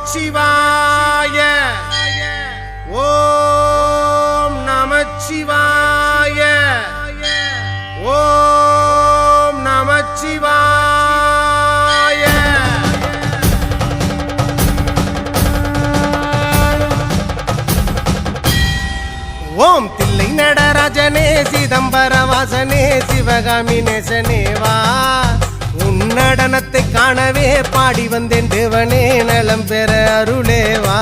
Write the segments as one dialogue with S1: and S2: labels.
S1: நமச்சிவாய ஓம் நமச்சிவாய ஓம் நமச்சிவாய ஓம் தில்லை நடராஜனே சிதம்பர வாசனே சிவகாமி நேசனேவா உன்னடனத்தை காணவே பாடி வந்தேன் தேவனே நலம் பெற அருளேவா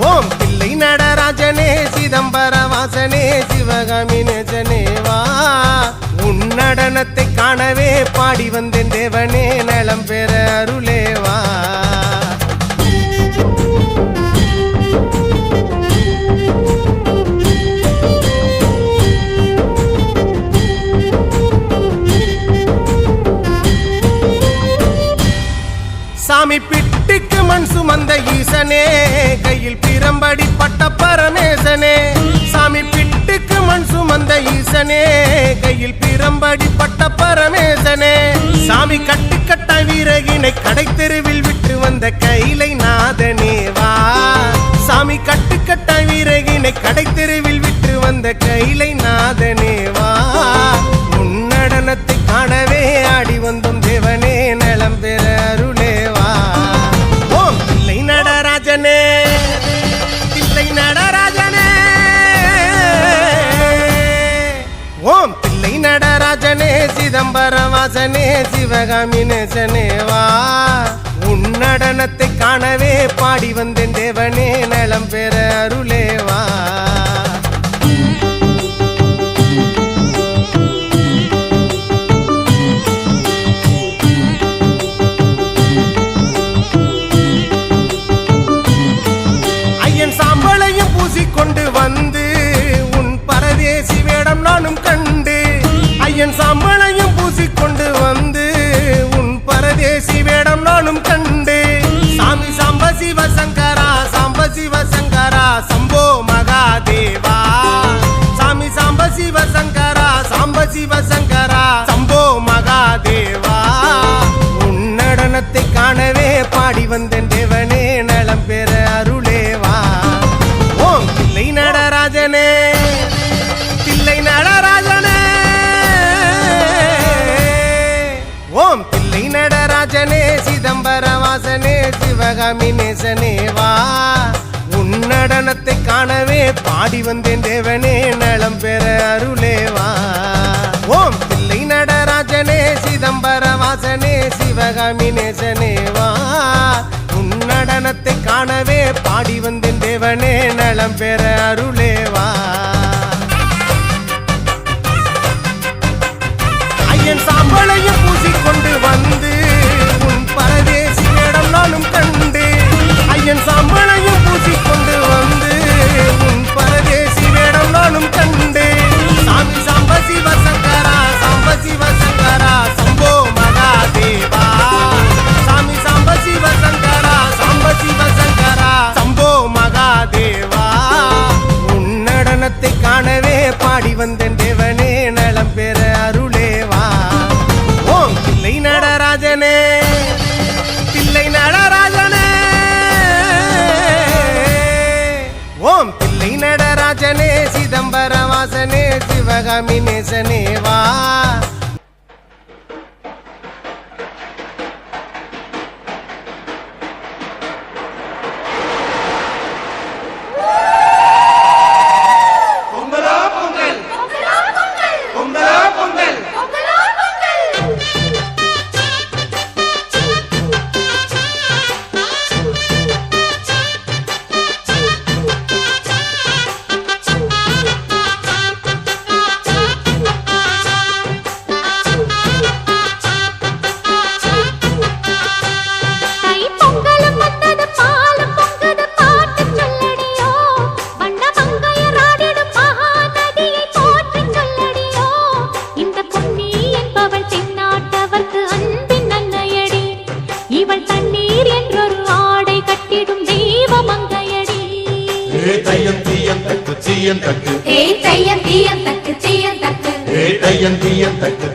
S1: ஓம் தில்லை நடராஜனே சிதம்பர வாசனே சிவகாமி நேசனேவா உன்னடனத்தை காணவே பாடி வந்தேன் தேவனே நலம் பெற அருளேவா சாமி பிட்டுக்கு மண் சுமந்த ஈசனே கையில் பிரம்படி பட்ட பரமேசனே சாமி பிட்டுக்கு மண் சுமந்த ஈசனே கையில் பிரம்படி பட்ட பரமேசனே சாமி கட்டுக்கட்ட வீரகினை கடை தெருவில் விட்டு வந்த கைலை நாதனேவா சாமி கட்டுக்கட்ட வீரகினை கடை தெருவில் விட்டு வந்த கைலை நாதனேவா உன்னடனத்தை காணவே ஆடி வந்தோம் தேவனே நலம் பெற அருளேவா ஓம் தில்லை நடராஜனே தில்லை நடராஜனே ஓம் தில்லை நடராஜனே சிதம்பர வாசனே சிவகாமி நேசனேவா உன்னடனத்தை காணவே பாடி வந்தேன் தேவனே நலம் பெற அருளேவா கொண்டு வந்து உன் பரதேசி வேடம் நானும் கண்டு ஐயன் சாம்பளையும் பூசிக்கொண்டு வந்து உன் பரதேசி வேடம் நானும் கண்டு சாமி சாம்ப சிவசங்கரா சாம்ப சிவசங்கரா சம்போ மகாதேவா சாமி சாம்ப சிவசங்கரா சாம்ப சிவசங்கரா சம்போ மகாதேவா உன்னடனத்தை காணவே பாடி வந்தேன் தேவனே நலம் பெற அருளேவா ஓம் தில்லை நடராஜனே தில்லை நடராஜனே ஓம் தில்லை நடராஜனே சிதம்பர வாசனே சிவகாமி நேசனேவா உன்னடனத்தை காணவே பாடி வந்தேன் தேவனே நலம் பெற அருளேவா ஓம் தில்லை நடராஜனே சிதம்பர வாசனே சிவகாமி நேசனேவா உன்னடனத்தை காணவே பாடி வந்தேன் தேவனே நலம் பெற அருளேவா ஐயன் சாம்பளையும் பூசிக்கொண்டு வந்து உன் பரதேசி வேடம் நானும் கண்டு ஐயன் சாம்பளையும் பூசிக்கொண்டு வந்து உன் பரதேசி வேடம் நானும் கண்டு சாமி சாம்ப சிவசங்கரா சாம்ப சிவசங்கரா சம்போ மகாதேவா சாமி சாம்ப சிவசங்கரா சாம்ப சிவசங்கரா சம்போ மகாதேவா உன்னடனத்தை காணவே பாடி வந்தேன் தேவனே நலம் பெற அருளேவா ஓம் தில்லை நடராஜனே தில்லை நடராஜனே ஓம் தில்லை நடராஜனே சிதம்பர வாசனே சிவகாமி நேசனேவா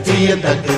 S2: தீயன் தக்கு